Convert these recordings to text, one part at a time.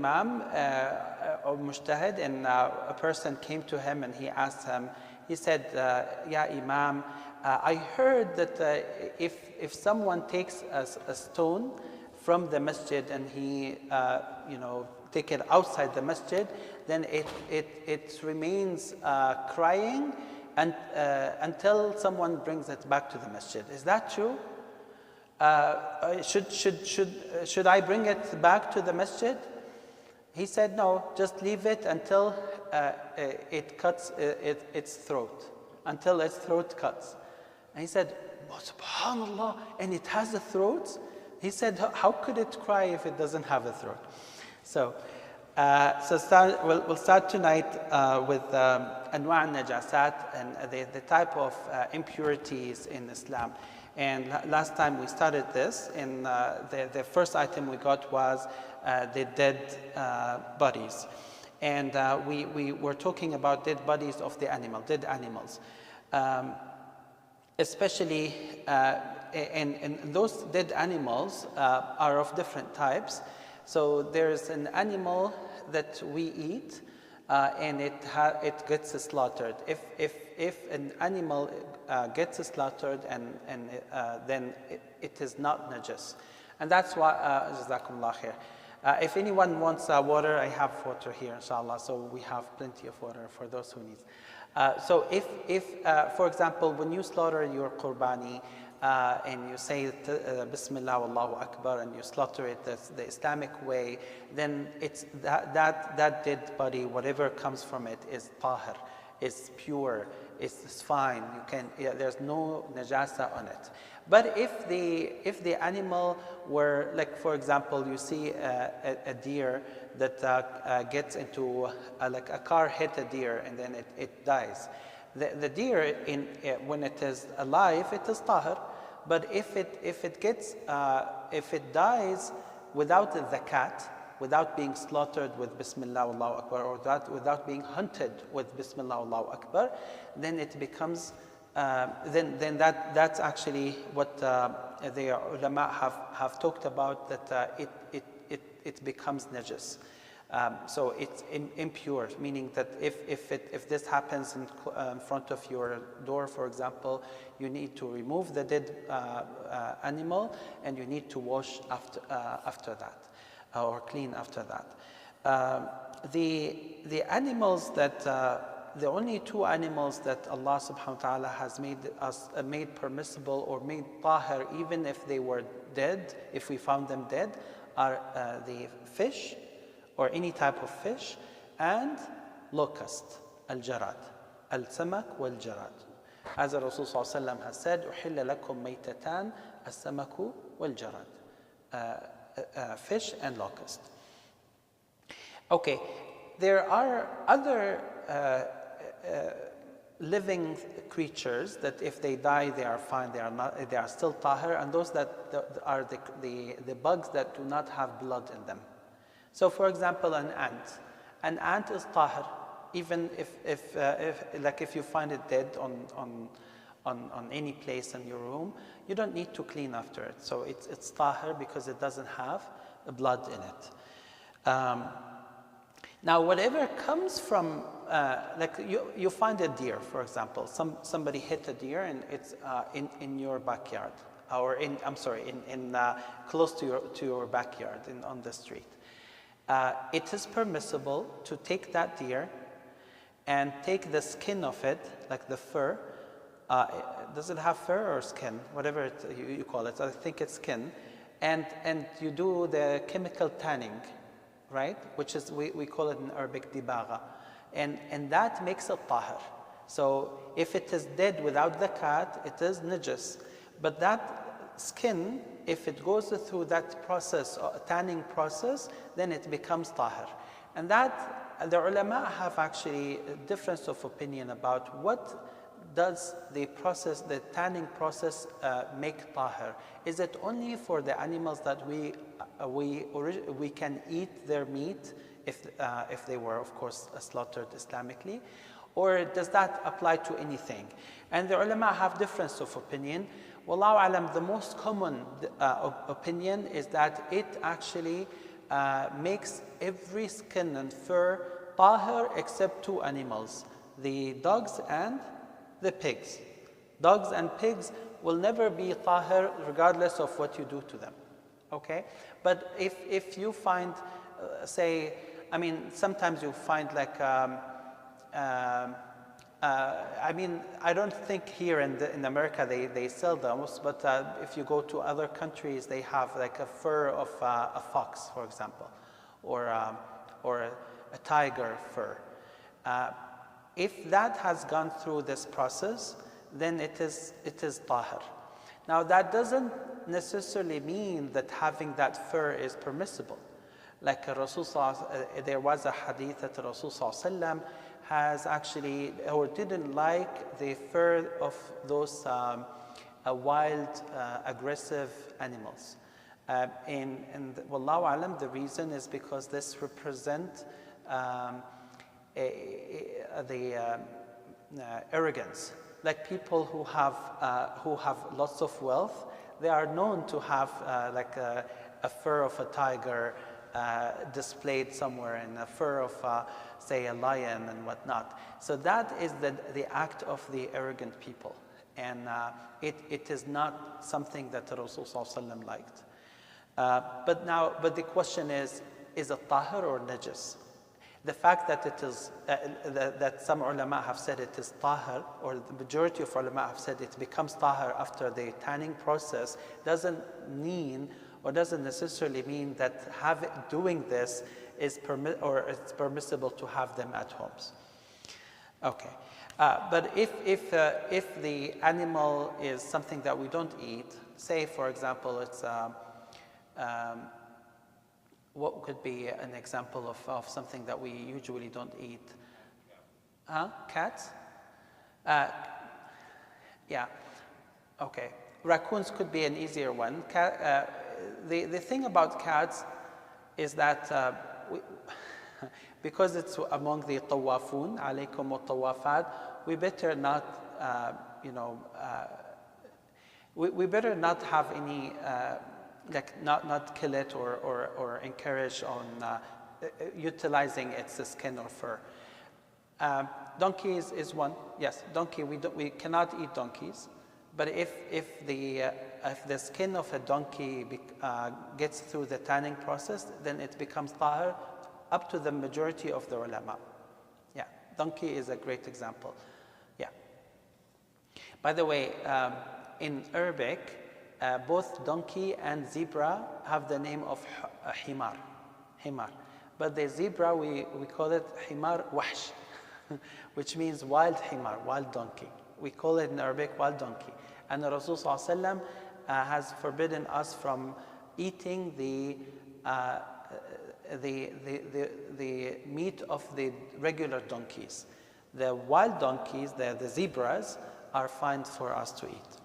imam or mujtahid, and a person came to him and he asked him, he said, Ya Imam, I heard that if someone takes a stone from the masjid and he take it outside the masjid, then it remains crying until someone brings it back to the masjid. Is that true? Should I bring it back to the masjid? He said, no, just leave it until it cuts its throat, until its throat cuts. And he said, oh, subhanallah, and it has a throat? He said, how could it cry if it doesn't have a throat? So, we'll start tonight with Anwa' al-Najasat and the type of impurities in Islam. And last time we started this, and the first item we got was the dead bodies. And we were talking about dead bodies of dead animals. Especially, and those dead animals are of different types. So there's an animal that we eat, and it gets slaughtered. If an animal gets slaughtered, then it is not najis, and that's why. Jazakumullah khair. If anyone wants water, I have water here, inshallah. So we have plenty of water for those who need. So if for example, when you slaughter your qurbani, and you say Bismillah Wallahu Akbar, and you slaughter it the Islamic way, then it's that dead body, whatever comes from it, is tahir, is pure, is fine. There's no najasa on it. But if the animal were, like for example, you see a deer that gets into like a car hit a deer and then it dies. The deer when it is alive, it is tahir. But if it dies without the zakat, without being slaughtered with Bismillah Allahu Akbar, or without being hunted with Bismillah Allahu Akbar, then it becomes then that's actually what the ulama have talked about, that it becomes najis. So it's impure, meaning that if this happens in front of your door, for example, you need to remove the dead animal, and you need to wash after that, or clean after that. The animals that the only two animals that Allah subhanahu wa ta'ala has made permissible or made tahir, even if they were dead, if we found them dead, are the fish, or any type of fish, and locust, al-jarad, al-samak wal-jarad. As the Rasul sallallahu alaihi wasallam has said, "Uhilla lakum maytatan, as-samaku wal-jarad," fish and locust. Okay, there are other living creatures that if they die, they are fine, they are still tahir, and those that are the bugs that do not have blood in them. So, for example, an ant is tahir, even if you find it dead on any place in your room, you don't need to clean after it. So it's tahir because it doesn't have blood in it. Now, whatever comes from, like you find a deer, for example, somebody hit a deer and it's in your backyard, or close to your backyard on the street. It is permissible to take that deer and take the skin of it, like the fur. Does it have fur or skin? Whatever you call it. I think it's skin. And you do the chemical tanning, right? Which is, we call it in Arabic dibaga. And that makes it tahir. So if it is dead without the cat, it is najis. But that skin, if it goes through that process, tanning process, then it becomes tahir. And that, the ulama have actually a difference of opinion about what does the tanning process make tahir. Is it only for the animals that we can eat their meat if they were, of course, slaughtered Islamically, or does that apply to anything? And the ulama have difference of opinion. Wallahu alam, the most common opinion is that it actually makes every skin and fur tahir except two animals, the dogs and the pigs. Dogs and pigs will never be tahir regardless of what you do to them, okay? But if you find, say, I mean, sometimes you find like, I mean, I don't think here in America they sell those, but if you go to other countries, they have like a fur of a fox, for example, or a tiger fur. If that has gone through this process, then it is tahir. Now that doesn't necessarily mean that having that fur is permissible. Like Rasul, there was a hadith that Rasul sallallahu has actually, or didn't like the fur of those wild, aggressive animals. And wallahu alam, the reason is because this represents the arrogance. Like people who have lots of wealth, they are known to have like a fur of a tiger displayed somewhere, and a fur of say a lion and whatnot. So that is the act of the arrogant people, and it is not something that the Rasul ﷺ liked. But the question is it tahir or najis? The fact that it is that some ulama have said it is tahir, or the majority of ulama have said it becomes tahir after the tanning process, doesn't mean, or doesn't necessarily mean that doing this is it's permissible to have them at homes. Okay, but if the animal is something that we don't eat, say for example it's what could be an example of something that we usually don't eat? Cats? Yeah. Okay. Raccoons could be an easier one. The thing about cats is that because it's among the tawafun, alaykum wa tawafat, we better not, we better not have any like not kill it or encourage on utilizing its skin or fur. Donkeys is one. Yes, donkey. We cannot eat donkeys. But if the skin of a donkey gets through the tanning process, then it becomes tahir up to the majority of the ulama. Yeah, donkey is a great example. Yeah. By the way, in Arabic, both donkey and zebra have the name of himar. But the zebra, we call it himar wahsh, which means wild himar, wild donkey. We call it in Arabic wild donkey. And the Rasul ﷺ has forbidden us from eating the meat of the regular donkeys. The wild donkeys, the zebras, are fine for us to eat.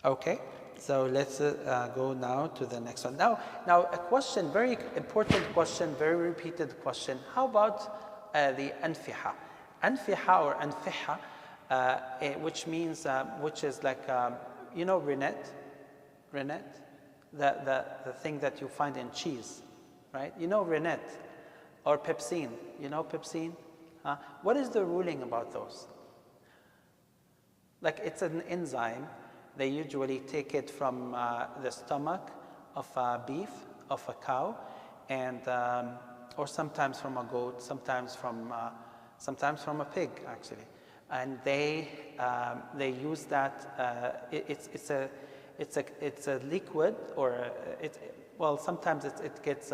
Okay? So let's go now to the next one. Now a question, very important question, very repeated question. How about the anfiha? Anfiha or anfiha, which means, which is like, rennet, the thing that you find in cheese, right? Rennet or pepsin. Pepsin? What is the ruling about those? Like, it's an enzyme. They usually take it from the stomach of a beef, of a cow, and or sometimes from a goat, sometimes from a pig, actually. And they use that. It's a liquid, or sometimes it gets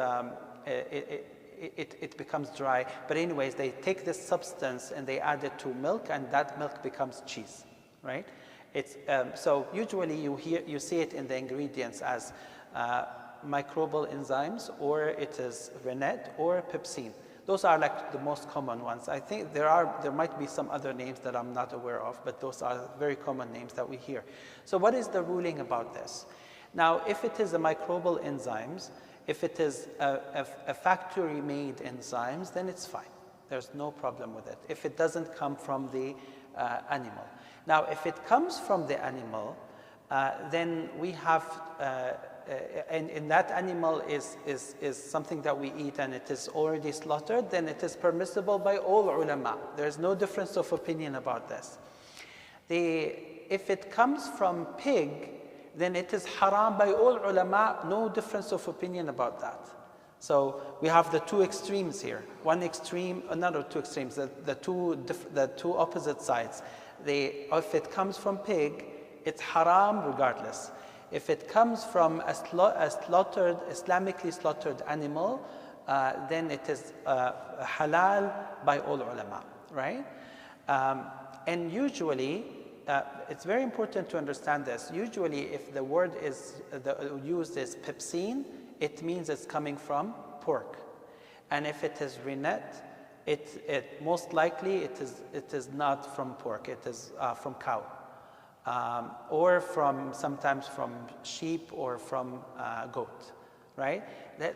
it becomes dry. But anyways, they take this substance and they add it to milk, and that milk becomes cheese, right? It's so usually you see it in the ingredients as microbial enzymes, or it is rennet or pepsin. Those are like the most common ones. I think there might be some other names that I'm not aware of, but those are very common names that we hear. So what is the ruling about this? Now, if it is a microbial enzymes, if it is a factory-made enzymes, then it's fine. There's no problem with it if it doesn't come from the animal. Now, if it comes from the animal, then we have and that animal is something that we eat and it is already slaughtered, then it is permissible by all ulama. There's no difference of opinion about this. If it comes from pig, then it is haram by all ulama, no difference of opinion about that. So we have the two extremes here. One extreme, another two extremes, the two opposite sides. If it comes from pig, it's haram regardless. If it comes from a slaughtered, Islamically slaughtered animal, then it is halal by all ulama, right? And usually, it's very important to understand this. Usually, if the word used is pepsine, it means it's coming from pork. And if it is rennet, it most likely it is not from pork. It is from cow, or sometimes from sheep or from goat, right?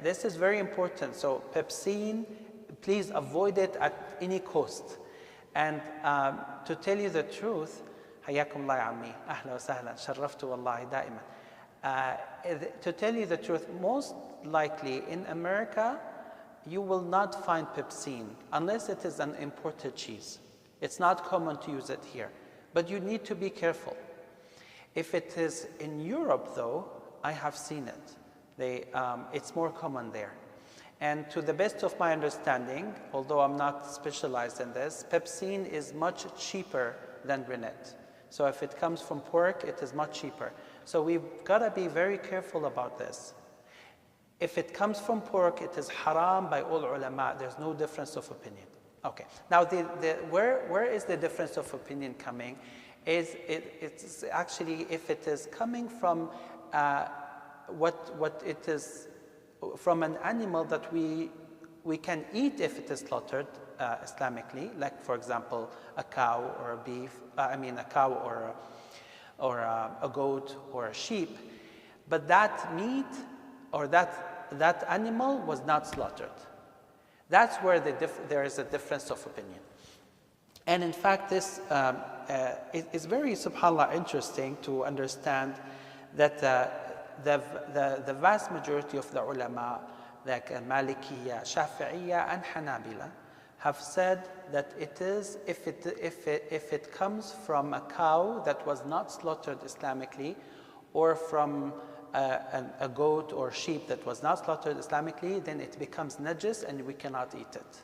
This is very important. So pepsine, please avoid it at any cost. And to tell you the truth, حياكم الله يا عمي أهلا وسهلا شرفت والله دائما. To tell you the truth, most likely in America, you will not find pepsine unless it is an imported cheese. It's not common to use it here, but you need to be careful. If it is in Europe, though, I have seen it. It's more common there. And to the best of my understanding, although I'm not specialized in this, pepsine is much cheaper than rennet. So if it comes from pork, it is much cheaper. So we've got to be very careful about this. If it comes from pork, it is haram by all ulama. There's no difference of opinion. Okay. Now, where is the difference of opinion coming? It's actually if it is coming from what it is from an animal that we can eat if it is slaughtered Islamically, like for example a cow or a beef. A cow or a goat or a sheep, but that meat or that animal was not slaughtered. That's where there is a difference of opinion. And in fact, this is very, subhanAllah, interesting to understand that the vast majority of the ulama, like Malikiya, Shafi'iyya, and Hanabila, have said that it is, if it comes from a cow that was not slaughtered Islamically, or from a goat or sheep that was not slaughtered Islamically, then it becomes najis and we cannot eat it.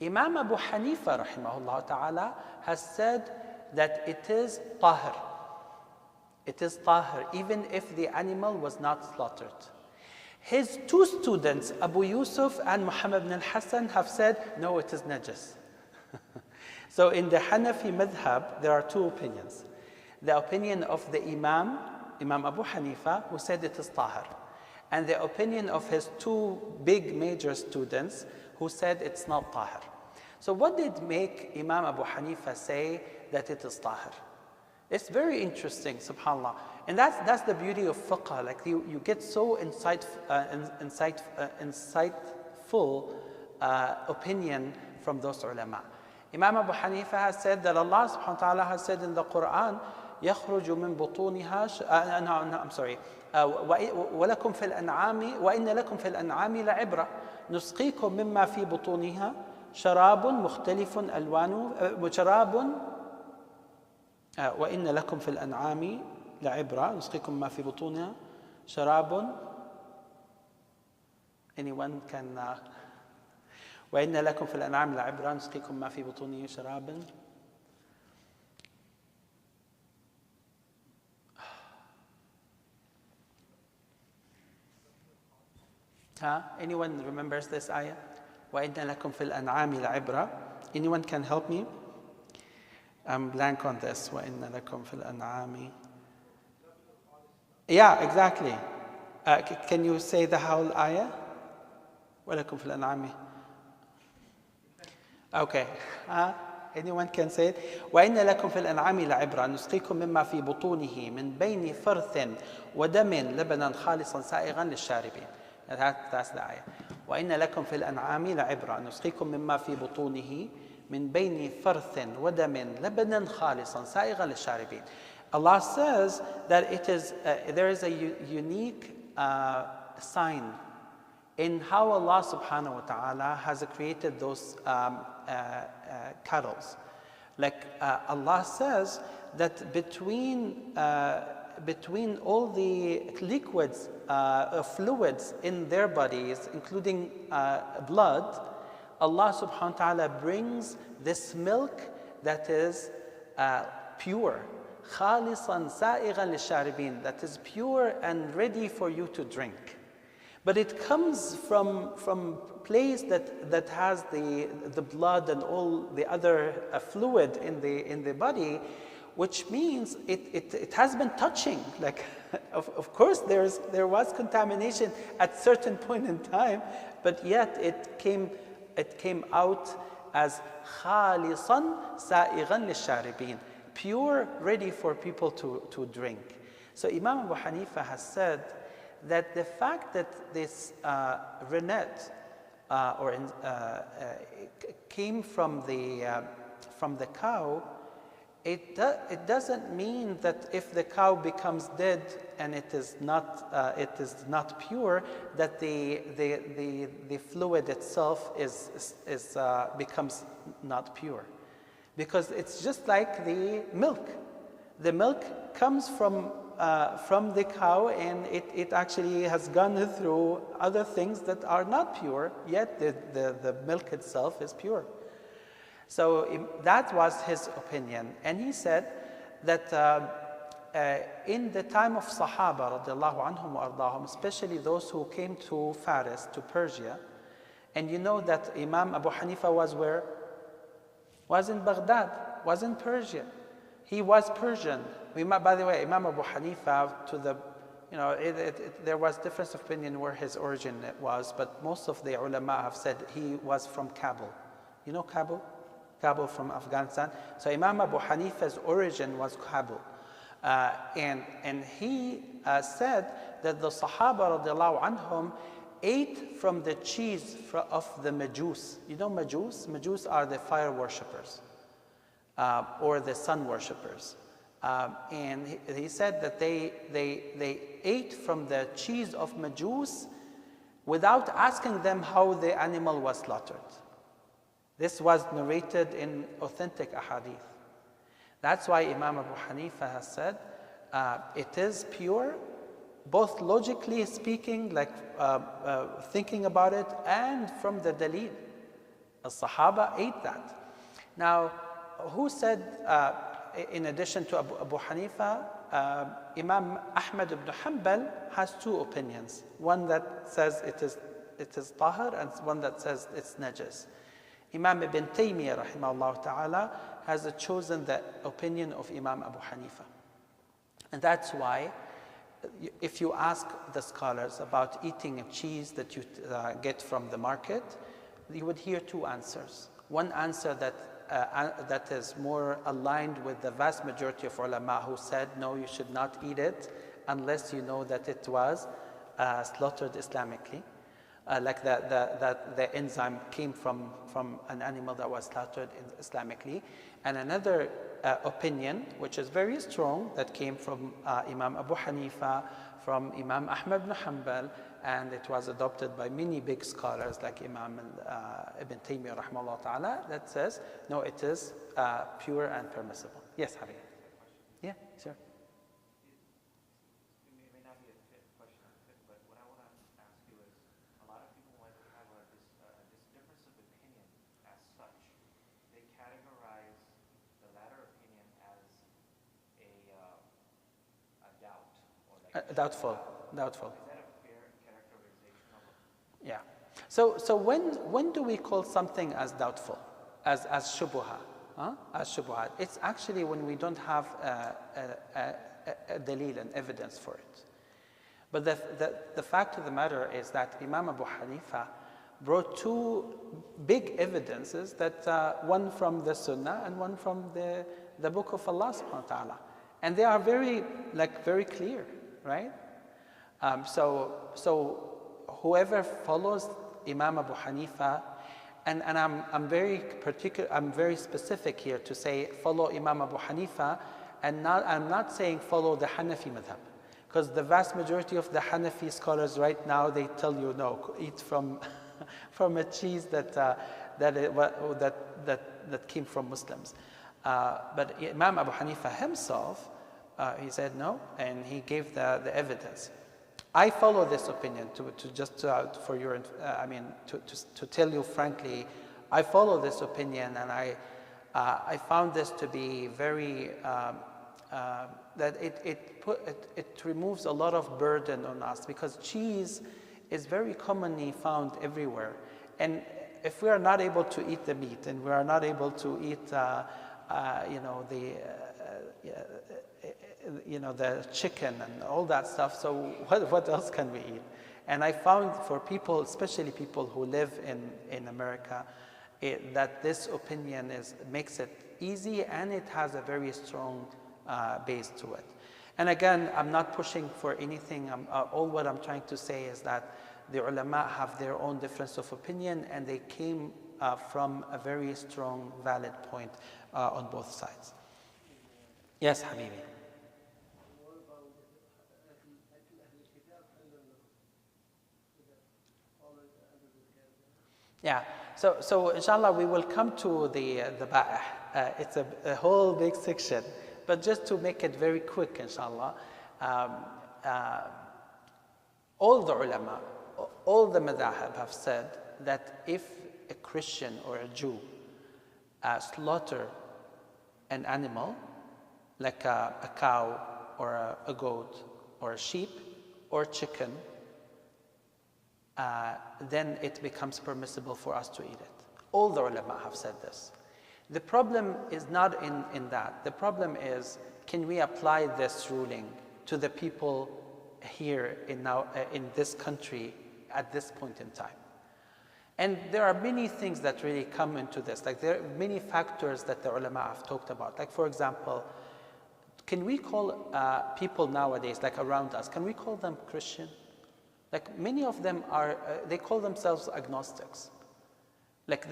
Imam Abu Hanifa, rahimahullah ta'ala, has said that it is tahir. It is tahir, even if the animal was not slaughtered. His two students, Abu Yusuf and Muhammad ibn al-Hassan, have said, no, it is najis. So in the Hanafi Madhab, there are two opinions. The opinion of the Imam Abu Hanifa, who said it is tahir, and the opinion of his two big major students, who said it's not tahir. So what did make Imam Abu Hanifa say that it is tahir? It's very interesting, subhanAllah. And that's the beauty of fiqh. Like you get so insightful opinion from those ulama. Imam Abu Hanifa has said that Allah subhanahu wa ta'ala has said in the Quran, يخرج من بطونها I'm sorry ولكم في الأنعام وإن لكم في الأنعام لعبرة نسقيكم مما في بطونها شراب مختلف ألوانه شراب وإن لكم في الأنعام لعبرة نسقيكم ما في بطونها شراب anyone can وإن لكم في الأنعام لعبرة نسقيكم ما في بطونه شراب anyone remembers this ayah وإن لكم في الأنعام لعبرة anyone can help me I'm blank on this وإن لكم في الأنعام yeah exactly can you say the whole ayah ولكم في الأنعام okay anyone can say it وإن لكم في الأنعام لعبرة نسقيكم مما في بطونه من بين فرث ودم لبنا خالصا سائغا للشاربين that's the ayah وإن لكم في الأنعام لعبرة نسقيكم مما في بطونه من بين فرث ودم لبنا خالصا سائغا للشاربين Allah says that it is, there is a unique sign in how Allah subhanahu wa ta'ala has created those cattle. Like Allah says that between all the liquids, fluids in their bodies, including blood, Allah subhanahu wa ta'ala brings this milk that is pure. خالصا سائغا للشاربين, that is pure and ready for you to drink. But it comes from place that has the blood and all the other fluid in the body, which means it has been touching. Like, of course, there was contamination at certain point in time, but yet it came out as خالصا سائغا للشاربين, pure, ready for people to drink. So Imam Abu Hanifa has said that the fact that this rennet came from the cow, it doesn't mean that if the cow becomes dead and it is not pure, that the fluid itself becomes not pure. Because it's just like the milk. The milk comes from the cow, and it actually has gone through other things that are not pure, yet the milk itself is pure. So that was his opinion. And he said that in the time of Sahaba, radiallahu anhum wa ardahum, especially those who came to Faris, to Persia, and you know that Imam Abu Hanifa was where? Was in Baghdad, was in Persia. He was Persian. By the way, Imam Abu Hanifa, there was difference of opinion where his origin was, but most of the ulama have said he was from Kabul. You know Kabul? Kabul from Afghanistan. So Imam Abu Hanifa's origin was Kabul. And he said that the Sahaba radiallahu anhum ate from the cheese of the Majus. You know Majus? Majus are the fire worshippers or the sun worshippers. And he said that they ate from the cheese of Majus without asking them how the animal was slaughtered. This was narrated in authentic ahadith. That's why Imam Abu Hanifa has said it is pure, both logically speaking, like thinking about it, and from the dalil. The Sahaba ate that. Now, who said, in addition to Abu Hanifa, Imam Ahmad ibn Hanbal has two opinions. One that says it is tahar, and one that says it's najis. Imam Ibn Taymiyyah rahimahullah ta'ala has chosen the opinion of Imam Abu Hanifa. And that's why if you ask the scholars about eating a cheese that you get from the market, you would hear two answers. One answer that is more aligned with the vast majority of ulama who said, no, you should not eat it unless you know that it was slaughtered Islamically. Like the enzyme came from an animal that was slaughtered Islamically. And another opinion, which is very strong, that came from Imam Abu Hanifa, from Imam Ahmad ibn Hanbal, and it was adopted by many big scholars like Imam Ibn Taymiyyah rahimahullah ta'ala, that says, no, it is pure and permissible. Yes, Habib. Yeah, sure. Doubtful. Is that a fair characterization of Yeah. So when do we call something as doubtful, as shubuha? As shubuha. It's actually when we don't have a dalil, an evidence for it. But the fact of the matter is that Imam Abu Hanifa brought two big evidences, that one from the Sunnah and one from the Book of Allah subhanahu wa ta'ala. And they are very clear. Right? So whoever follows Imam Abu Hanifa, and I'm very particular, I'm very specific here to say follow Imam Abu Hanifa, and I'm not saying follow the Hanafi madhab, because the vast majority of the Hanafi scholars right now, they tell you no, eat from from a cheese that came from Muslims. But Imam Abu Hanifa himself, he said no, and he gave the evidence. I follow this opinion for your, to tell you frankly, I follow this opinion, and I found this to be very, that it removes a lot of burden on us, because cheese is very commonly found everywhere. And if we are not able to eat the meat, and we are not able to eat, the chicken and all that stuff, so what else can we eat? And I found for people, especially people who live in America, that this opinion makes it easy, and it has a very strong base to it. And again, I'm not pushing for anything. All what I'm trying to say is that the ulama have their own difference of opinion, and they came from a very strong, valid point on both sides. Yes, Habibi. Yeah, so inshallah we will come to the ba'ah. It's a whole big section, but just to make it very quick, inshallah, all the ulama, all the madhab have said that if a Christian or a Jew slaughter an animal, like a cow or a goat or a sheep or chicken, then it becomes permissible for us to eat it. All the ulama have said this. The problem is not in that. The problem is, can we apply this ruling to the people here in this country at this point in time? And there are many things that really come into this. Like, there are many factors that the ulama have talked about. Like, for example, can we call people nowadays, like around us, can we call them Christian? Like, many of them they call themselves agnostics. Like,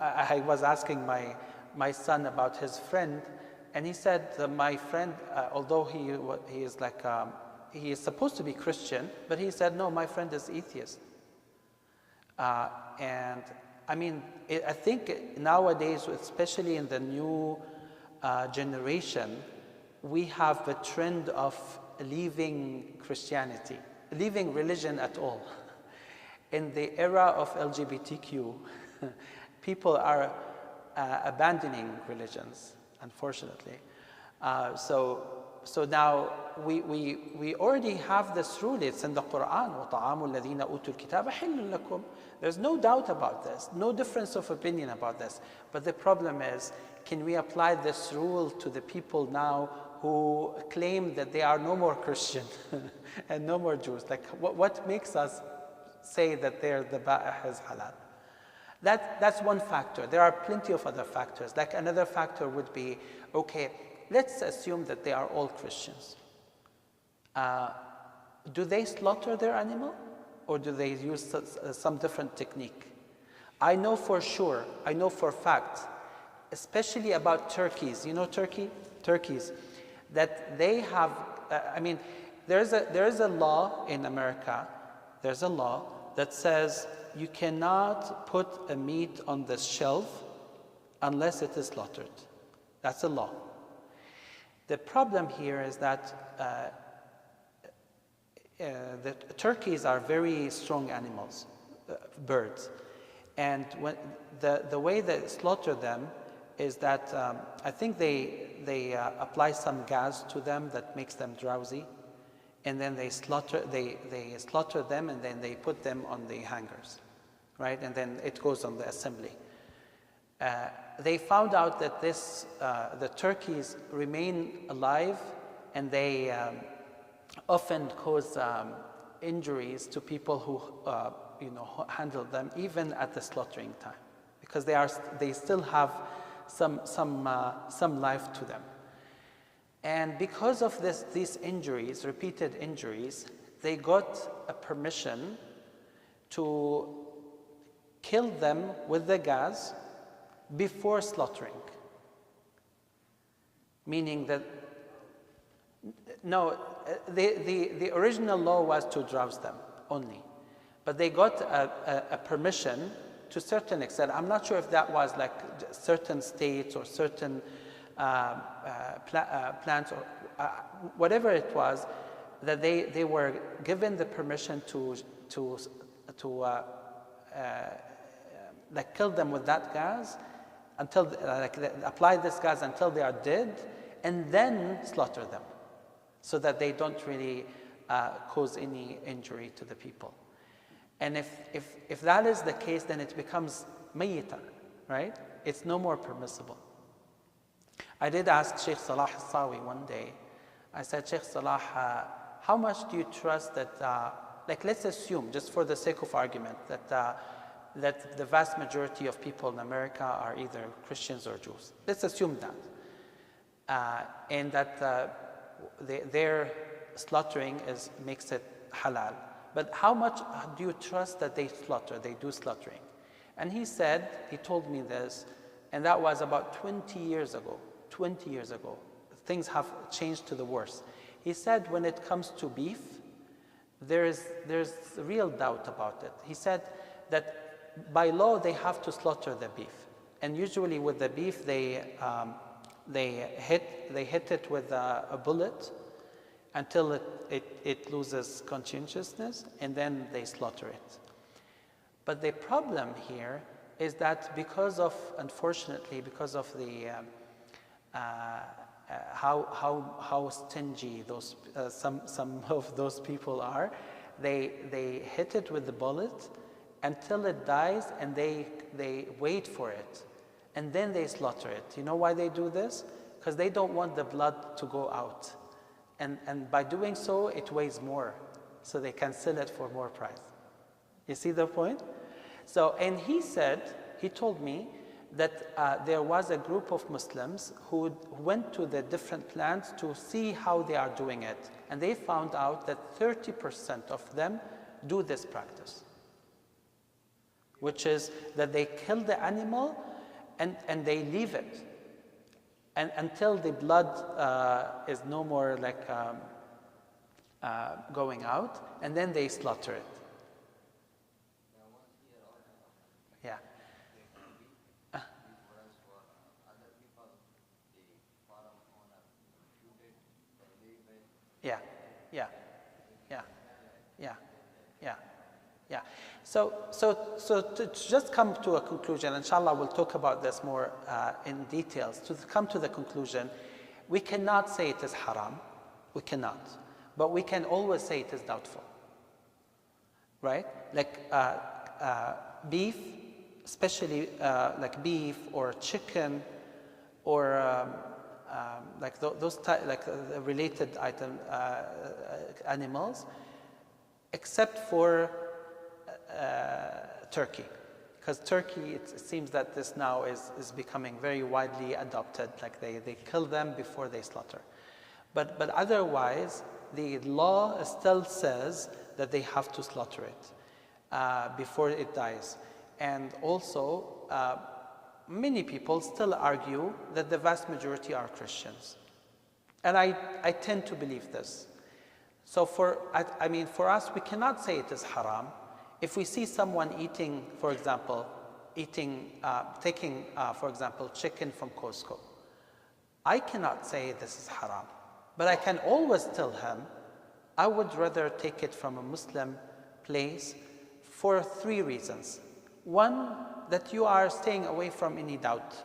I was asking my son about his friend, and he said that my friend, although he is like, he is supposed to be Christian, but he said, no, my friend is atheist. And I think nowadays, especially in the new generation, we have a trend of leaving Christianity, leaving religion at all. In the era of LGBTQ, people are abandoning religions, unfortunately. So now we already have this rule. It's in the Quran. وَطَعَامُ الَّذِينَ أُوتُوا الْكِتَابَ حِلٌّ لَكُمْ. There's no doubt about this, no difference of opinion about this. But the problem is, can we apply this rule to the people now who claim that they are no more Christian and no more Jews? Like, what makes us say that the ba'ah is halal? That's one factor. There are plenty of other factors. Like, another factor would be, okay, let's assume that they are all Christians. Do they slaughter their animal, or do they use some different technique? I know for sure, I know for a fact, especially about turkeys. You know turkeys, that they have, there is a law in America, there's a law that says you cannot put a meat on the shelf unless it is slaughtered. That's a law. The problem here is that the turkeys are very strong animals, birds. And when the way they slaughter them is that I think they apply some gas to them that makes them drowsy, and then they slaughter them, and then they put them on the hangers, right? And then it goes on the assembly. They found out that the turkeys remain alive, and they often cause injuries to people who handle them, even at the slaughtering time, because they still have some life to them. And because of these injuries, repeated injuries, they got a permission to kill them with the gas before slaughtering. meaning that, no, the original law was to drowse them only. But they got a permission to a certain extent. I'm not sure if that was like certain states or certain plants or whatever it was, that they were given the permission to like kill them with that gas until apply this gas until they are dead, and then slaughter them, so that they don't really cause any injury to the people. And if that is the case, then it becomes mayyitan, right? It's no more permissible. I did ask Sheikh Salah Sawi one day. I said, Sheikh Salah, how much do you trust that, like let's assume, just for the sake of argument, that the vast majority of people in America are either Christians or Jews. Let's assume that. And that their slaughtering makes it halal. But how much do you trust that they do slaughtering? And he told me this, and that was about 20 years ago. 20 years ago. Things have changed to the worse. He said when it comes to beef, there's real doubt about it. He said that by law they have to slaughter the beef. And usually with the beef they hit it with a bullet until it loses conscientiousness, and then they slaughter it. But the problem here is that unfortunately, because of the how stingy some of those people are, they hit it with the bullet until it dies, and they wait for it, and then they slaughter it. You know why they do this? Because they don't want the blood to go out. And by doing so, it weighs more, so they can sell it for more price. You see the point? So, and he told me that there was a group of Muslims who went to the different plants to see how they are doing it. And they found out that 30% of them do this practice, which is that they kill the animal and they leave it. And until the blood is no more like going out, and then they slaughter it. Yeah. Yeah. So to just come to a conclusion, inshallah we'll talk about this more in details. To come to the conclusion, we cannot say it is haram. We cannot. But we can always say it is doubtful. Right? Like beef, especially like beef or chicken or like those like related animals, except for turkey, because turkey, it seems that this now is becoming very widely adopted. Like they kill them before they slaughter, but otherwise the law still says that they have to slaughter it before it dies. And also many people still argue that the vast majority are Christians, and I tend to believe this. So for us, we cannot say it is haram. If we see someone eating, for example, taking, for example, chicken from Costco, I cannot say this is haram. But I can always tell him, I would rather take it from a Muslim place for 3 reasons. One, that you are staying away from any doubt.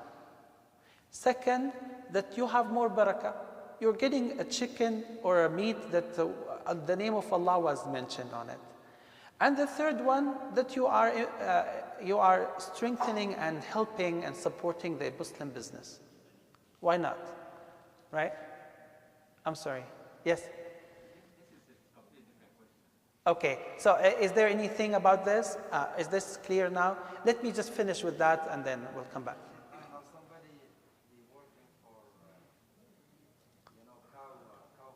Second, that you have more barakah. You're getting a chicken or a meat that the name of Allah was mentioned on it. And the third one, that you are strengthening and helping and supporting the Muslim business. Why not? Right? I'm sorry. Yes? This is a completely different question. Okay, so is there anything about this? Is this clear now? Let me just finish with that and then we'll come back. Have somebody be working for, cow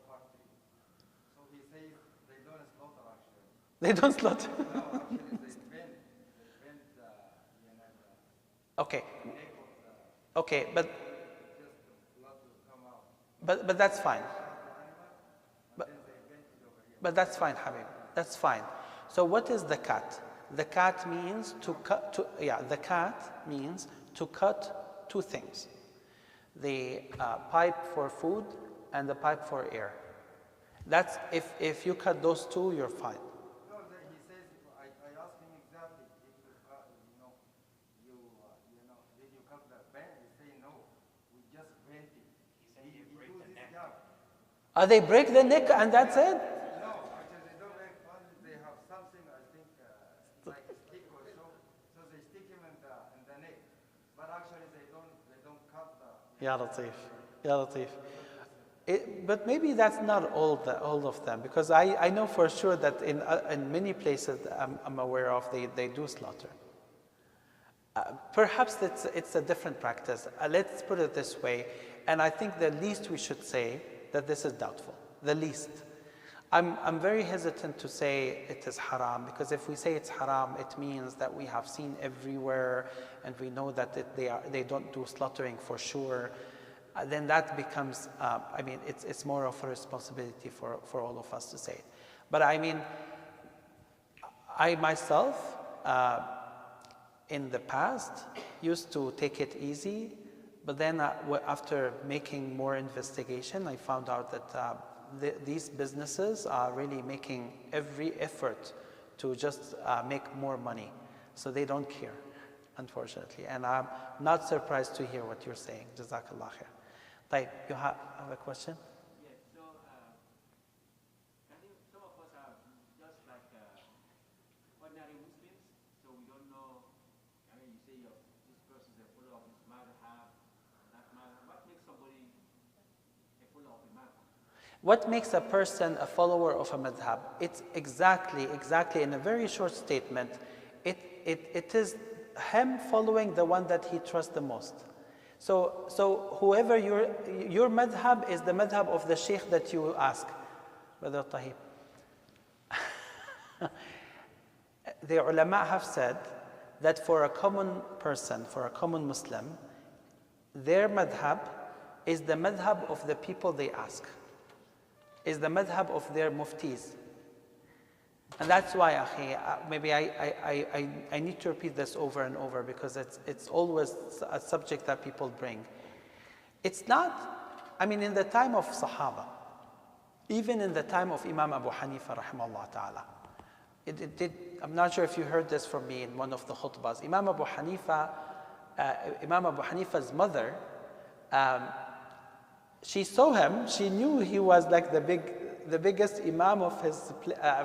factory. So he says they don't slaughter actually. They don't slaughter. No, actually they vent Okay. the neck of the, Okay, but just the blood will come out. But that's fine. But that's fine, Habib. That's fine. So what is the cut? The cut means to cut. The cut means to cut two things: the pipe for food and the pipe for air. That's if you cut those two, you're fine. No, he says, I asked him exactly if you cut, did you cut the bend? He say no, we just bent it. He said you break the neck. They break the neck and that's it? No, actually they don't make fun. They have something, I think, like a stick or so. So they stick him in the neck. But actually they don't cut the. Ya Latif. Ya Latif. But maybe that's not all of them, because I know for sure that in many places I'm aware of, they do slaughter. Perhaps it's a different practice. Let's put it this way, and I think the least we should say that this is doubtful. The least. I'm very hesitant to say it is haram, because if we say it's haram, it means that we have seen everywhere and we know that they don't do slaughtering for sure. Then that becomes, it's more of a responsibility for all of us to say it. But I mean, I myself, in the past, used to take it easy, but then after making more investigation, I found out that these businesses are really making every effort to just make more money. So they don't care, unfortunately. And I'm not surprised to hear what you're saying. Jazakallah khair. You have a question? Yes, so I think some of us are just like ordinary Muslims, so we don't know. I mean, you say this person is a follower of this madhab, that madhab. What makes somebody a follower of a madhab? What makes a person a follower of a madhab? It's exactly in a very short statement, it is him following the one that he trusts the most. So whoever your madhab is the madhab of the sheikh that you ask. Brother Tahib. The ulama have said that for a common person, for a common Muslim, their madhab is the madhab of the people they ask, is the madhab of their muftis. And that's why, akhi, maybe I need to repeat this over and over, because it's always a subject that people bring. It's not, in the time of Sahaba, even in the time of Imam Abu Hanifa, rahimahullah ta'ala, I'm not sure if you heard this from me in one of the khutbahs. Imam Abu Hanifa's mother, she saw him, she knew he was like the biggest imam of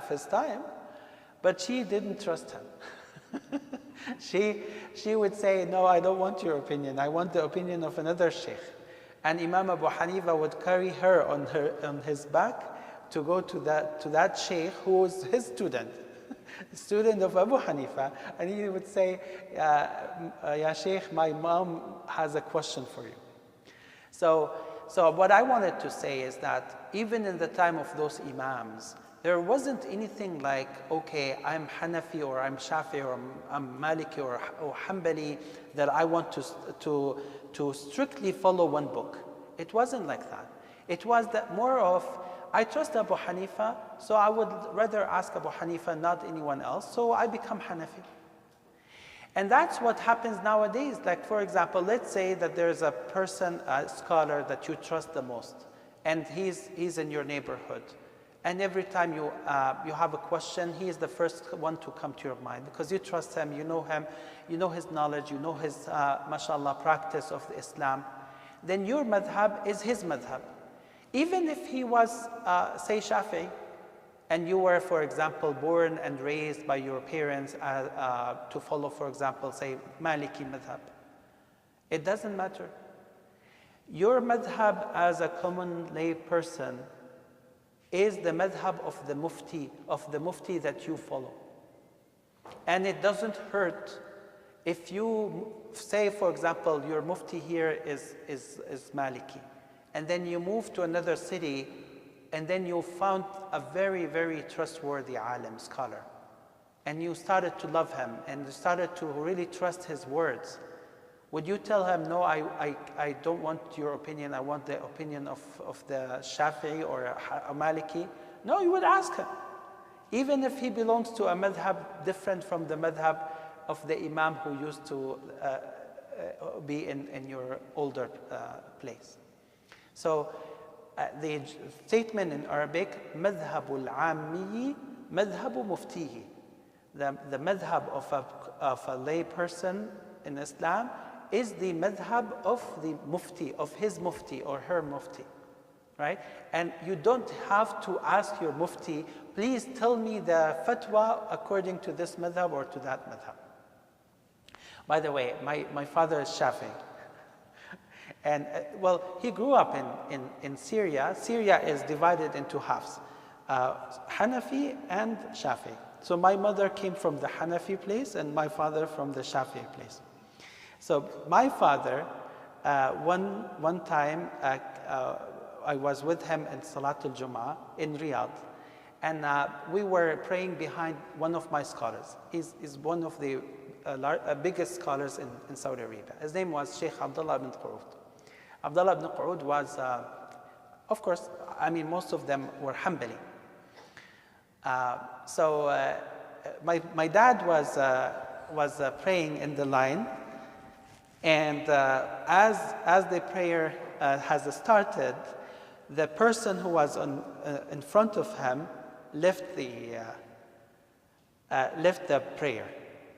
his time, but she didn't trust him. she would say, no, I don't want your opinion, I want the opinion of another sheikh. And Imam Abu Hanifa would carry her on his back to go to that sheikh who was his student, student of Abu Hanifa, and he would say, Ya sheikh, my mom has a question for you. So what I wanted to say is that even in the time of those imams, there wasn't anything like, okay, I'm Hanafi or I'm Shafi or I'm Maliki or Hanbali, that I want to strictly follow one book. It wasn't like that. It was that more of, I trust Abu Hanifa, so I would rather ask Abu Hanifa, not anyone else, so I become Hanafi. And that's what happens nowadays. Like, for example, let's say that there's a person, a scholar that you trust the most, and he's in your neighborhood. And every time you have a question, he is the first one to come to your mind, because you trust him, you know his knowledge, you know his, mashallah, practice of Islam. Then your madhab is his madhab. Even if he was, say, Shafi'i, and you were, for example, born and raised by your parents to follow, for example, say, Maliki madhab. It doesn't matter. Your madhab as a common lay person is the madhab of the mufti that you follow. And it doesn't hurt if you say, for example, your mufti here is Maliki, and then you move to another city, and then you found a very, very trustworthy alim, scholar, and you started to love him, and you started to really trust his words. would you tell him, no, I don't want your opinion, I want the opinion of the Shafi'i or a Maliki? No, you would ask him. Even if he belongs to a madhab different from the madhab of the imam who used to be in your older place. So the statement in Arabic, madhabul ammi, madhabu muftihi. The madhab of a lay person in Islam is the madhab of the mufti, of his mufti or her mufti, right? And you don't have to ask your mufti, please tell me the fatwa according to this madhab or to that madhab. By the way, my father is Shafi. And well, he grew up in Syria. Syria is divided into halves, Hanafi and Shafi. So my mother came from the Hanafi place and my father from the Shafi place. So my father, one time, I was with him in Salatul Jummah in Riyadh, and we were praying behind one of my scholars. He's one of the biggest scholars in Saudi Arabia. His name was Sheikh Abdullah ibn Qa'ud. Abdullah ibn Qa'ud was, of course, I mean, most of them were Hanbali. So my dad was praying in the line, and as the prayer has started, the person who was in front of him left the prayer.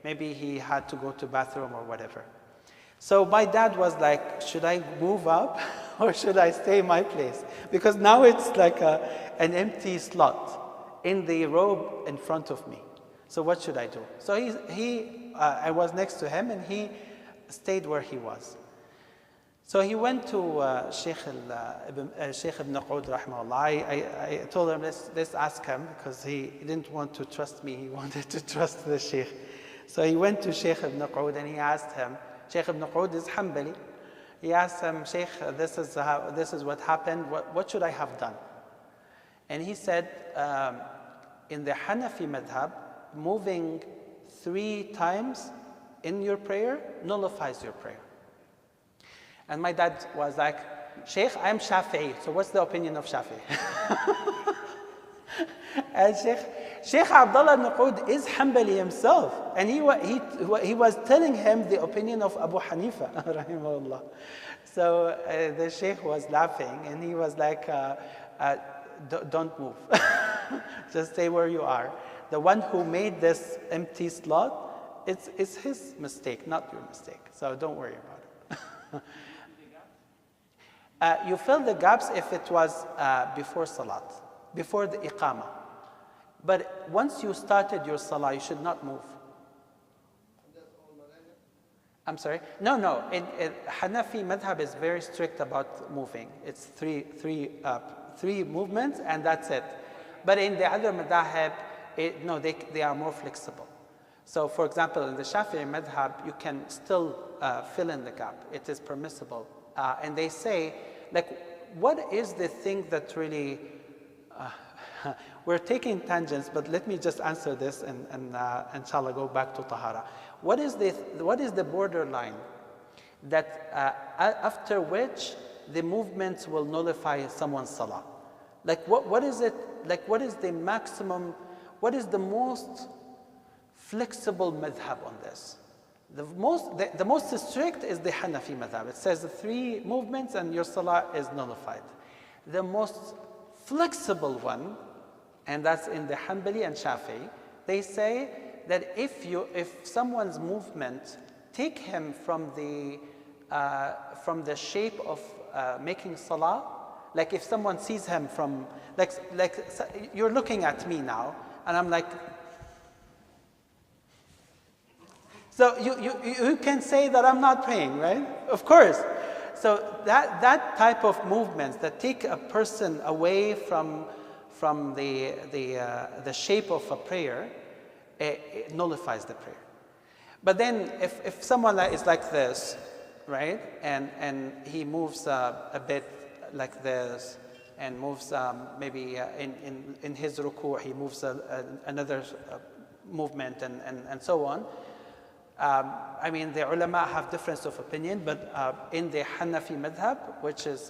Maybe he had to go to bathroom or whatever. So my dad was like, should I move up or should I stay in my place? Because now it's like an empty slot in the row in front of me. So what should I do? So I was next to him and he stayed where he was. So he went to Sheikh ibn Qa'ud rahimahullah. I told him, let's ask him, because he didn't want to trust me, he wanted to trust the Sheikh. So he went to Sheikh ibn Qa'ud and he asked him, Sheikh ibn Qa'ud is Hanbali. He asked him, Sheikh, this is what happened, what should I have done? And he said, in the Hanafi madhab, moving 3 times in your prayer nullifies your prayer. And my dad was like, Sheikh, I'm Shafi'i, so what's the opinion of Shafi'i? And Sheikh Abdullah ibn Qa'ud is Hanbali himself, and he was telling him the opinion of Abu Hanifa, rahimahullah. So the Sheikh was laughing, and he was like, don't move, just stay where you are. The one who made this empty slot, it's his mistake, not your mistake, so don't worry about it. You fill the gaps if it was before Salat, before the Iqamah. But once you started your Salah, you should not move. I'm sorry? No. In Hanafi madhab is very strict about moving. It's three movements and that's it. But in the other madhab, they are more flexible. So for example, in the Shafi'i madhab, you can still fill in the gap. It is permissible. And they say, like, what is the thing that really, we're taking tangents, but let me just answer this and inshallah go back to Tahara. What is the borderline that after which the movements will nullify someone's salah? Like what is it, like what is the maximum, what is the most flexible madhab on this? The most strict is the Hanafi madhab. It says the 3 movements and your salah is nullified. The most flexible one, and that's in the Hanbali and Shafi'i, they say that if someone's movement take him from the shape of making salah, like if someone sees him from, like you're looking at me now, and I'm like, so you can say that I'm not praying, right? Of course. So that type of movements that take a person away from the shape of a prayer, it nullifies the prayer. But then if someone is like this, right, and he moves a bit like this, and moves maybe in his ruku' he moves another movement and so on, I mean, the ulama have difference of opinion, but in the Hanafi Madhab, which is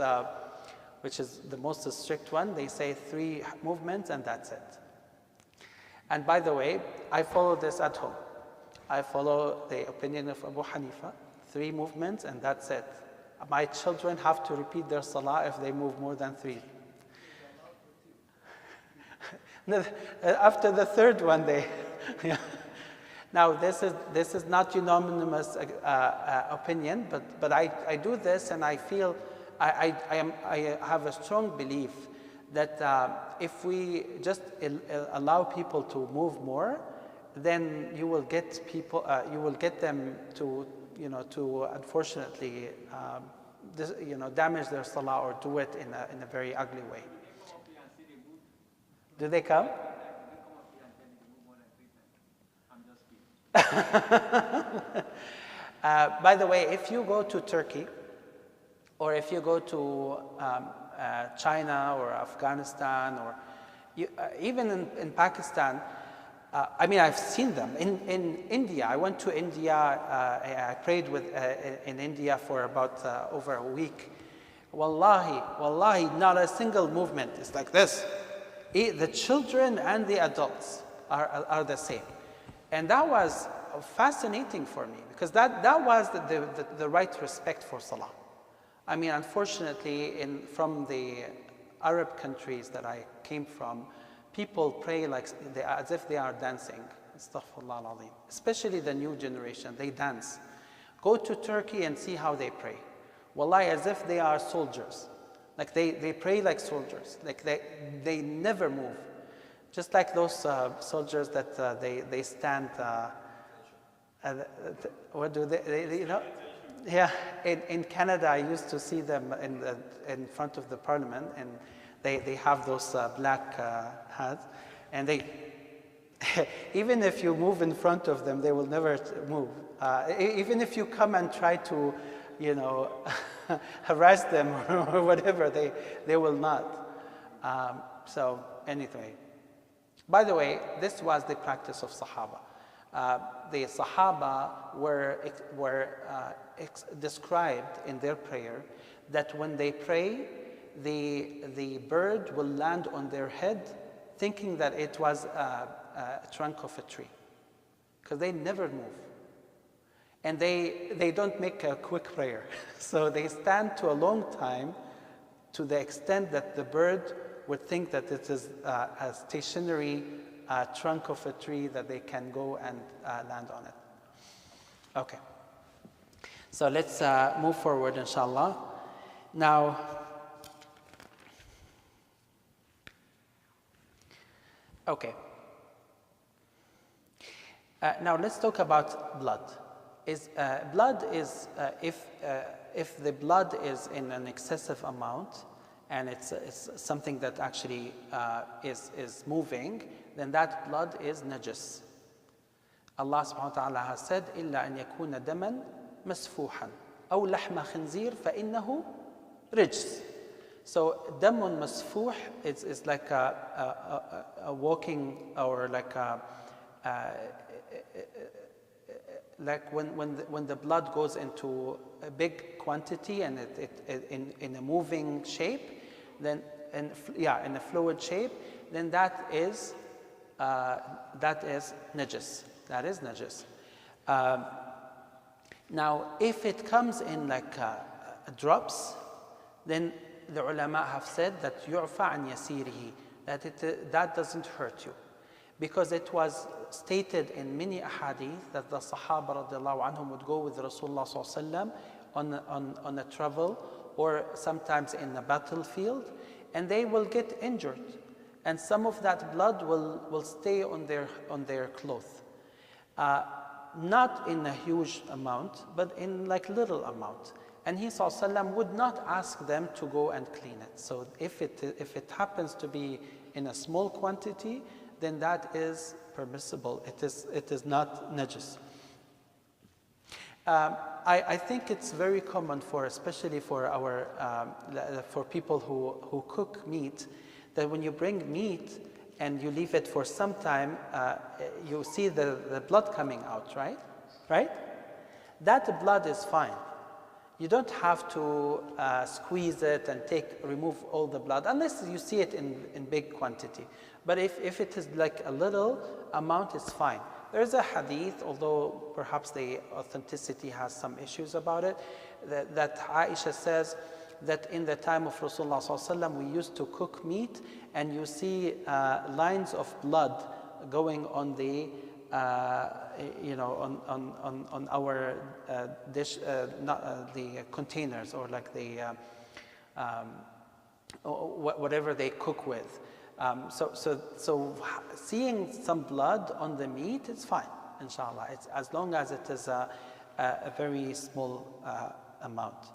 the most strict one, they say 3 movements and that's it. And by the way, I follow this at home. I follow the opinion of Abu Hanifa, 3 movements and that's it. My children have to repeat their salah if they move more than 3. After the 3rd one, they... Yeah. Now, this is not unanimous opinion, but I do this and I feel I have a strong belief that if we just allow people to move more, then you will get people, you will get them to unfortunately, damage their salah or do it in a very ugly way. Do they come? By the way, if you go to Turkey, or if you go to China or Afghanistan, or even in Pakistan, I mean, I've seen them. In India, I went to India, I prayed in India for about over a week. Wallahi, not a single movement is like this. The children and the adults are the same. And that was fascinating for me, because that was the right respect for Salah. I mean, unfortunately, from the Arab countries that I came from, people pray as if they are dancing. Astaghfirullah al-Azim. Especially the new generation, they dance. Go to Turkey and see how they pray. Wallahi, as if they are soldiers. Like they pray like soldiers. Like they never move. Just like those soldiers that they stand, what do they Yeah, in Canada, I used to see them in front of the parliament, and they have those black hats, and they, even if you move in front of them, they will never move. Even if you come and try to, harass them or whatever, they will not. So anyway. By the way, this was the practice of Sahaba. The Sahaba were described in their prayer that when they pray, the bird will land on their head, thinking that it was a trunk of a tree, because they never move. And they don't make a quick prayer. So they stand to a long time, to the extent that the bird would think that it is a stationary trunk of a tree that they can go and land on it. Okay. So let's move forward, inshallah. Now, okay. Now let's talk about blood. If the blood is in an excessive amount, and it's something that actually is moving, then that blood is najis. Allah subhanahu wa ta'ala has said, إِلَّا أَن يَكُونَ دَمًا مَسْفُوحًا أَوْ لَحْمَ خِنْزِيرٍ فَإِنَّهُ رِجْسٌ. So, damun masfuh is like a walking, or like when the blood goes into a big quantity and in a moving shape, then in a fluid shape, then that is najis. That is najis. Now, if it comes in like drops, then the ulama have said that yu'fa an yasirihi, that doesn't hurt you, because it was stated in many ahadith that the Sahaba radiallahu anhum would go with Rasulullah sallallahu alaihi wasallam on a travel, or sometimes in a battlefield, and they will get injured, and some of that blood will stay on their cloth. Not in a huge amount, but in like little amount. And he sallallahu alaihi wasallam would not ask them to go and clean it. So if it happens to be in a small quantity, then that is permissible. It is not najis. I think it's very common especially for for people who cook meat, that when you bring meat and you leave it for some time, you see the blood coming out, right? right? That blood is fine. You don't have to squeeze it and remove all the blood unless you see it in big quantity. But if it is like a little amount, it's fine. There's a hadith, although perhaps the authenticity has some issues about it, that Aisha says that in the time of Rasulullah ﷺ, we used to cook meat and you see lines of blood going on the on our dish, the containers, or like the whatever they cook with. So seeing some blood on the meat, it's fine, inshallah. It's as long as it is a very small amount.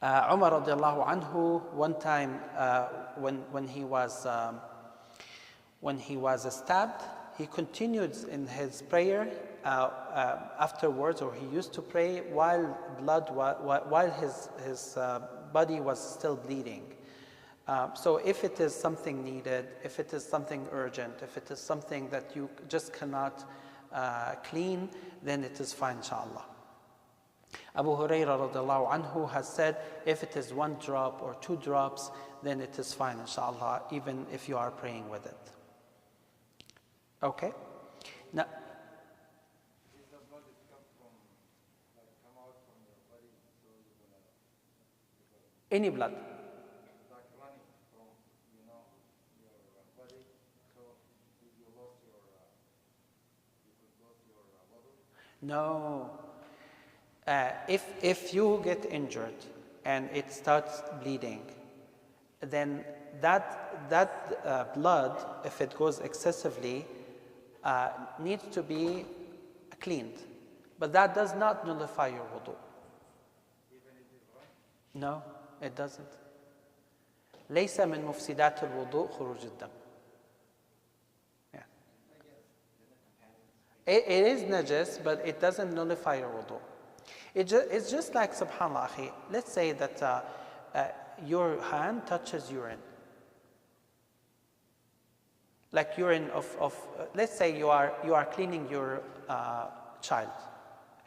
Umar radiallahu anhu, one time when he was stabbed, he continued in his prayer afterwards, or he used to pray while his body was still bleeding. So if it is something needed, if it is something urgent, if it is something that you just cannot clean, then it is fine, inshallah. Abu Hurairah radiallahu anhu has said, if it is 1 drop or 2 drops, then it is fine, inshallah, even if you are praying with it. Okay? Now, If the blood is come out from your body, so you're gonna any blood. like running from your body, so if you lost your you could lose your wudu. No. If you get injured and it starts bleeding, then that blood, if it goes excessively, needs to be cleaned. But that does not nullify your wudu. Even if it's right? No, it doesn't. ليس من مفسدات الوضوء خروج الدم. Yeah. It is najis, but it doesn't nullify your wudu. It's just like, subhanAllah, akhi, let's say that your hand touches urine. Like urine of let's say you are cleaning your child,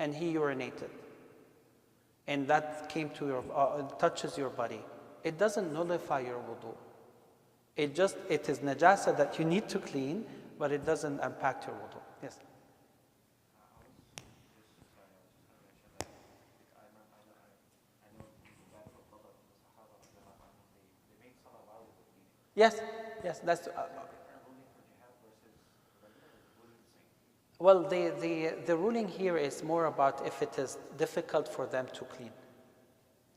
and he urinated, and that came to your touches your body. It doesn't nullify your wudu. It is najasa that you need to clean, but it doesn't impact your wudu. Yes. Yes, that's. Well, the ruling here is more about if it is difficult for them to clean.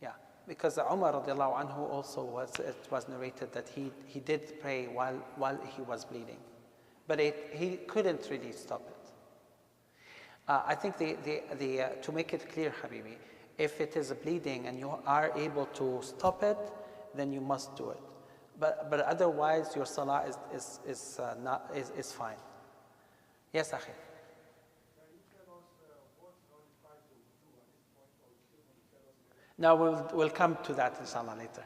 Yeah, because Umar radiallahu anhu also it was narrated that he did pray while he was bleeding, but he couldn't really stop it. I think to make it clear, Habibi, if it is bleeding and you are able to stop it, then you must do it. But otherwise, your salah is fine. Yes, Akhi. Now we'll come to that inshallah later.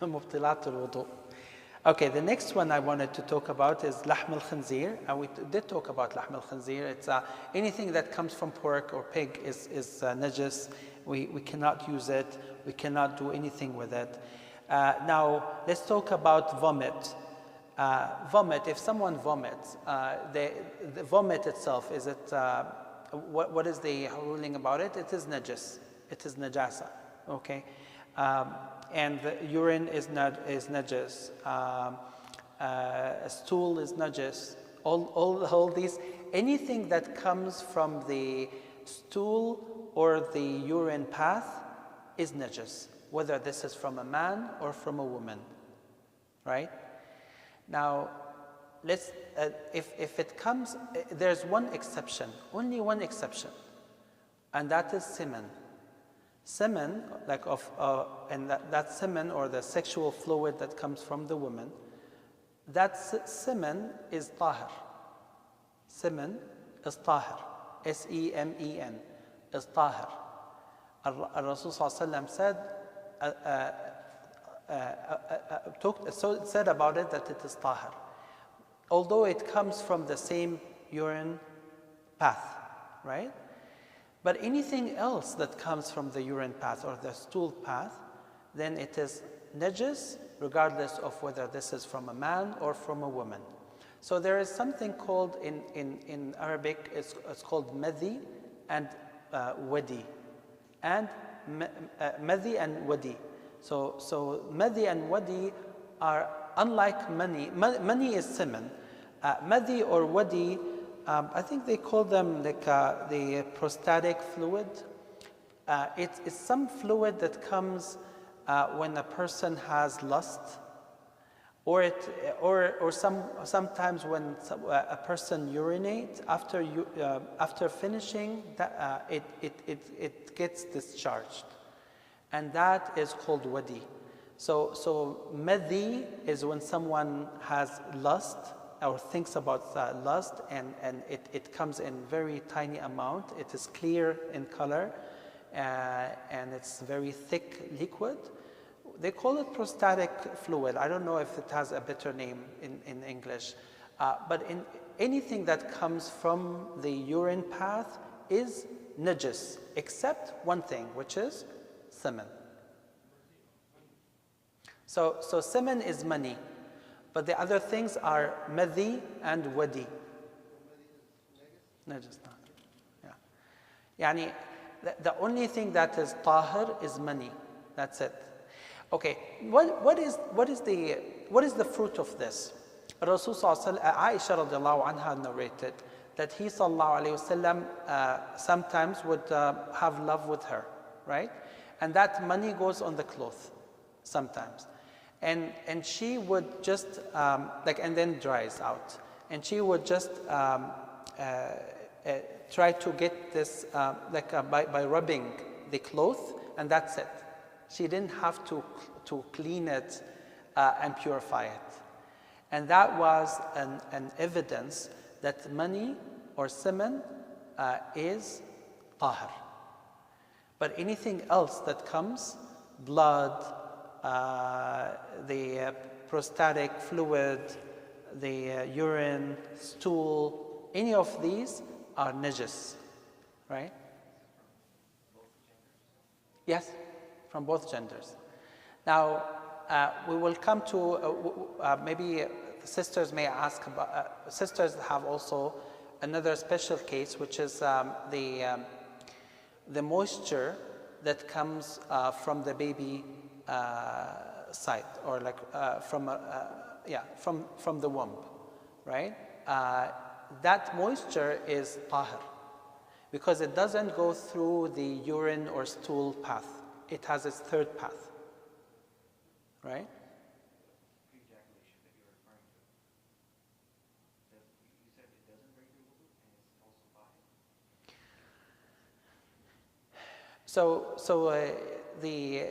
Mubtilatul wudu. Okay, the next one I wanted to talk about is lahm al-khanzir. And we did talk about lahm al-khanzir. It's anything that comes from pork or pig is najis. We cannot use it. We cannot do anything with it. Now let's talk about vomit. Vomit. If someone vomits, the vomit itself, is it? What is the ruling about it? It is najis. It is najasa. Okay, and the urine is najis. Stool is najis. All these, anything that comes from the stool or the urine path is najis, whether this is from a man or from a woman. Right? Now, let's. If it comes, there's one exception, only one exception, and that is semen. Semen, like and that semen or the sexual fluid that comes from the woman, that semen is tahir. Semen is tahir. S-E-M-E-N is tahir. Rasul ﷺ said about it that it is tahir. Although it comes from the same urine path, right? But anything else that comes from the urine path or the stool path, then it is najis, regardless of whether this is from a man or from a woman. So there is something called in Arabic, it's called Mehdi and Wadi. And Mehdi and Wadi. So Mehdi and Wadi are unlike mani. Mani is semen. Mehdi or Wadi, I think they call them like the prostatic fluid. It's some fluid that comes when a person has lust, or sometimes when a person urinates after finishing, it gets discharged, and that is called wadi. So Mehdi is when someone has lust or thinks about lust, and it comes in very tiny amount. It is clear in color, and it's very thick liquid. They call it prostatic fluid. I don't know if it has a better name in English. But in anything that comes from the urine path is najis, except one thing, which is semen. So semen is mani, but the other things are Mehdi and Wadi. Najis, yeah. Yani, the only thing that is tahir is mani. That's it. Okay, what is the fruit of this? Rasul Aisha radiallahu anha narrated that he sallallahu alayhi wasallam sometimes would have love with her, right? And that money goes on the cloth sometimes. And she would just, and then dries out. And she would just try to get this, by rubbing the cloth, and that's it. She didn't have to clean it and purify it. And that was an evidence that money or semen is tahir. But anything else that comes, blood, the prostatic fluid, the urine, stool, any of these are najis, right? Yes, from both genders. Now, we will come to, maybe sisters may ask about, sisters have also another special case, which is the moisture that comes from the baby side, or from the womb, right? That moisture is tahir, because it doesn't go through the urine or stool path. It has its third path, right? Pre-ejaculation that you're referring to, you said it doesn't break your wudu and it's also fine. So the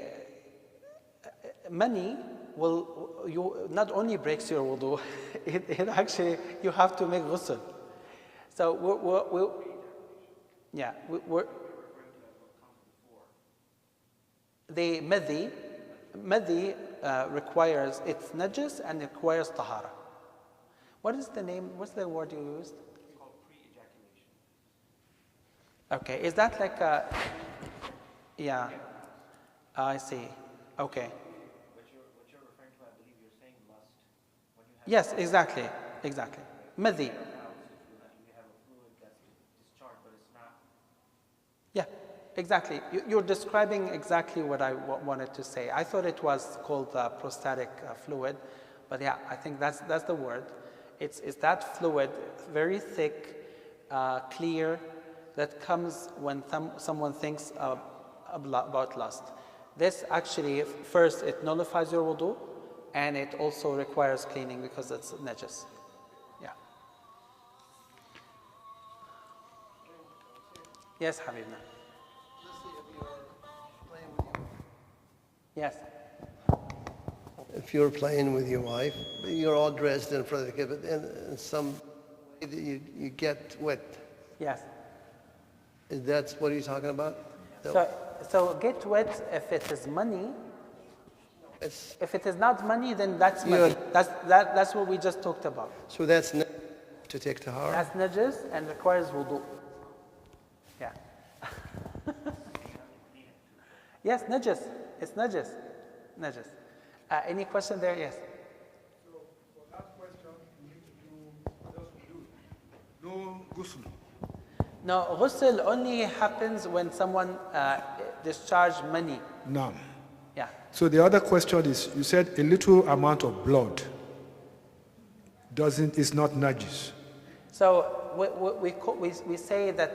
money not only breaks your wudu, it actually, you have to make ghusl. So we're the Mehdi requires, it's najis and requires tahara. What is the name, what's the word you used? It's called pre-ejaculation. Okay, is that like a, yeah, I see, okay. What you're referring to, I believe you're saying lust. When you have Yes, exactly. Mehdi. You have a fluid that's discharged, but it's not. Yeah, exactly. You're describing exactly what I wanted to say. I thought it was called prostatic fluid, but yeah, I think that's the word. It's that fluid, very thick, clear, that comes when someone thinks about lust. This actually, first, it nullifies your wudu, and it also requires cleaning because it's najis. Yeah. Yes, Habibna. Yes. If you're playing with your wife, you're all dressed in front of the kid, but in some way that you get wet. Yes. That's what he's talking about? So get wet if it is money. It's, If it is not money, then that's money. That's what we just talked about. so that's to take tahara? That's najis and requires wudu. Yeah. Yes, najas. It's najas. Najas. Any question there? Yes. So for that question, you need to do just do no ghusl. No, ghusl only happens when someone discharges money. No. Yeah. So the other question is, you said a little amount of blood is not najis. So we say that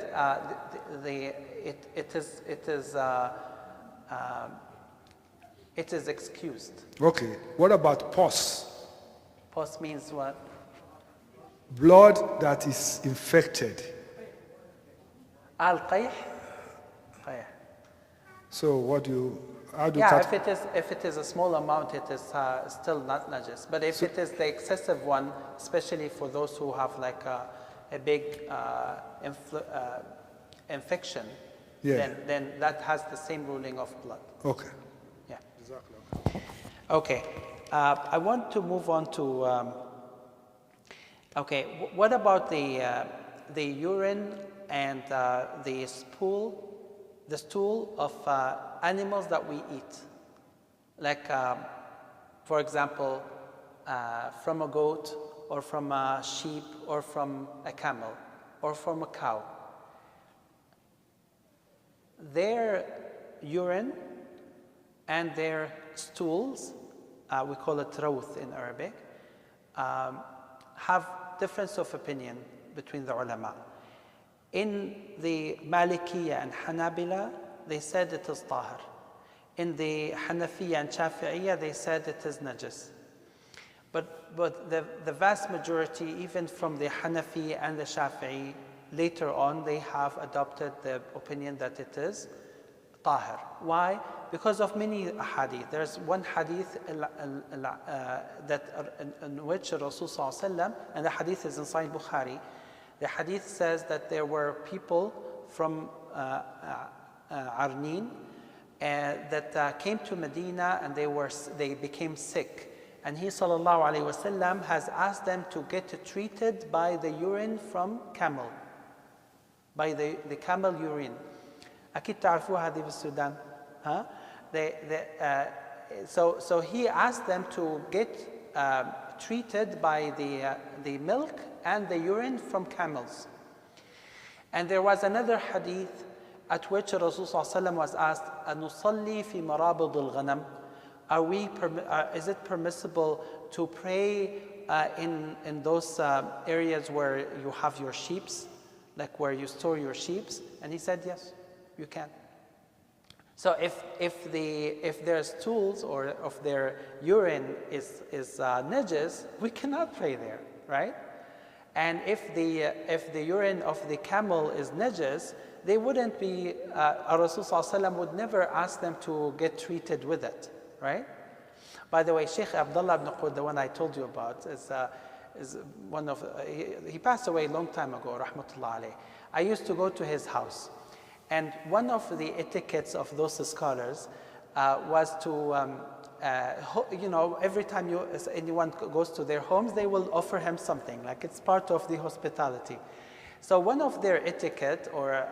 it is excused. Okay. What about pus? Pus means what? Blood that is infected. Al-qayh? So how do Yeah, you if it is a small amount, it is still not najis. But if it is the excessive one, especially for those who have like a big infection, Yeah. then that has the same ruling of blood. Okay. Yeah. Okay. I want to move on to. Okay. What about the urine and the stool of animals that we eat? Like, for example, from a goat, or from a sheep, or from a camel, or from a cow. Their urine and their stools, we call it rawth in Arabic, have difference of opinion between the ulama. In the Malikiyya and Hanabila, they said it is tahir. In the Hanafiyya and Shafi'iyya, they said it is najis. But the vast majority, even from the Hanafi and the Shafi'i, later on they have adopted the opinion that it is tahir. Why? Because of many hadith. There's one hadith in which Rasul Sallallahu Alaihi Wasallam, and the hadith is in Sahih Bukhari, the hadith says that there were people from Arnin that came to Medina, and they became sick. And he sallallahu alaihi wasallam has asked them to get treated by the urine from camel, by the camel urine. أكيد تعرفوها هذه بالسودان. Huh? So he asked them to get treated by the milk and the urine from camels. And there was another hadith at which Rasulullah was asked, "Anusalli fi marabid al-ghanam?" Is it permissible to pray in those areas where you have your sheep, like where you store your sheep? And he said, yes, you can. So if their stools or if their urine is najis, we cannot pray there, right? And if the urine of the camel is najis, they wouldn't be. Rasulullah would never ask them to get treated with it. Right? By the way, Sheikh Abdullah ibn Qud, the one I told you about, is one of, he passed away a long time ago, rahmatullah alayh. I used to go to his house. And one of the etiquettes of those scholars was to, every time anyone goes to their homes, they will offer him something, like it's part of the hospitality. So one of their etiquette or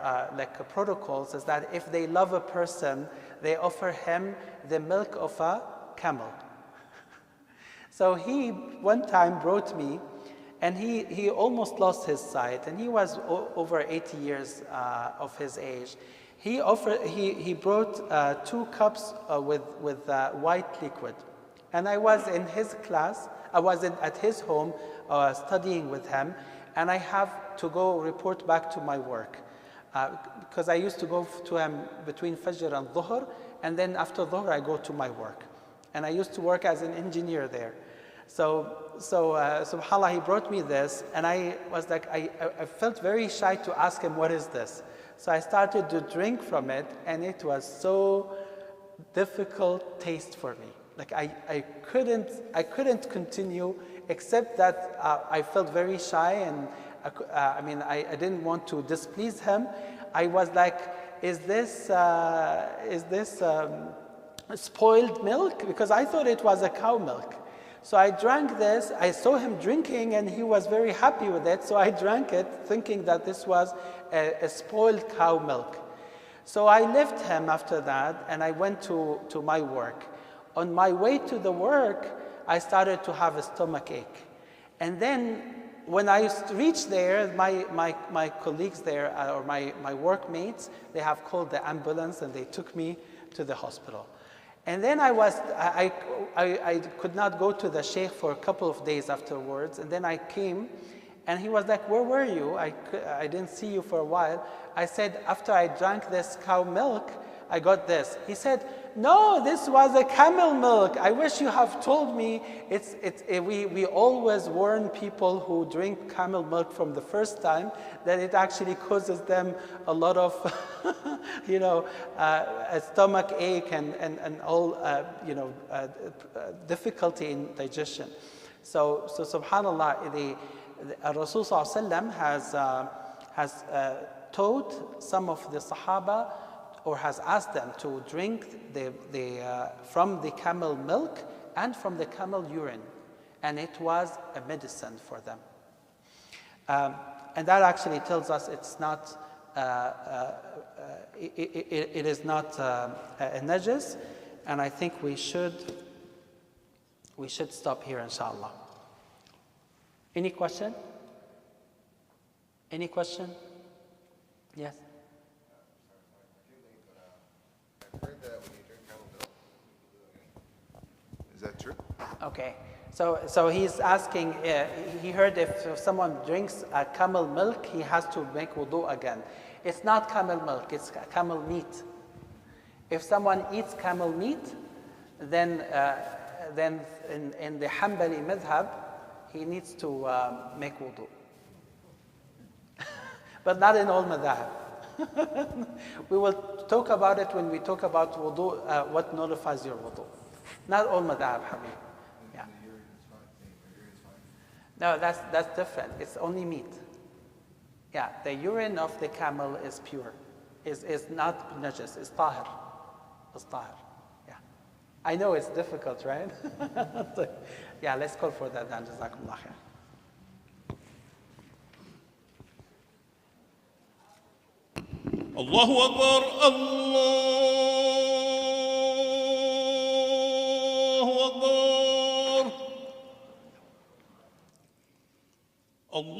protocols is that if they love a person, they offer him the milk of a camel. So he one time brought me, and he almost lost his sight, and he was over 80 years of his age. He brought 2 cups with white liquid, and I was in his class. I was at his home studying with him, and I have to go report back to my work. Because I used to go to him between Fajr and Dhuhr, and then after Dhuhr I go to my work. And I used to work as an engineer there. So subhanAllah, he brought me this, and I was like, I felt very shy to ask him, what is this? So I started to drink from it, and it was so difficult taste for me. Like I couldn't continue, except that I felt very shy, and I didn't want to displease him. I was like, is this spoiled milk? Because I thought it was a cow milk. So I drank this. I saw him drinking and he was very happy with it. So I drank it thinking that this was a spoiled cow milk. So I left him after that and I went to my work. On my way to the work, I started to have a stomach ache. And then when I reached there, my colleagues there, or my workmates, they have called the ambulance and they took me to the hospital. And then I could not go to the sheikh for a couple of days afterwards. And then I came and he was like, where were you? I didn't see you for a while. I said, after I drank this cow milk, I got this. He said, no, this was a camel milk. I wish you have told me. We always warn people who drink camel milk from the first time that it actually causes them a lot of, a stomach ache and all, difficulty in digestion. So subhanallah, the Rasul ﷺ has taught some of the Sahaba, or has asked them to drink from the camel milk and from the camel urine. And it was a medicine for them. And that actually tells us it's not, it is not a najis. And I think we should stop here, inshallah. Any question? Any question? Yes? Is that true? Okay, so he's asking, he heard if someone drinks camel milk, he has to make wudu again. It's not camel milk, it's camel meat. If someone eats camel meat, then in the Hanbali Madhab, he needs to make wudu. But not in all Madhab. We will talk about it when we talk about wudu, what nullifies your wudu. Not all madhab, Habib. Yeah. No, that's different. It's only meat. Yeah, the urine of the camel is pure. Is not najis. It's tahir. It's tahir. Yeah. I know it's difficult, right? Yeah, let's call for that then. Jazakumullah khair. الله أكبر الله أكبر الله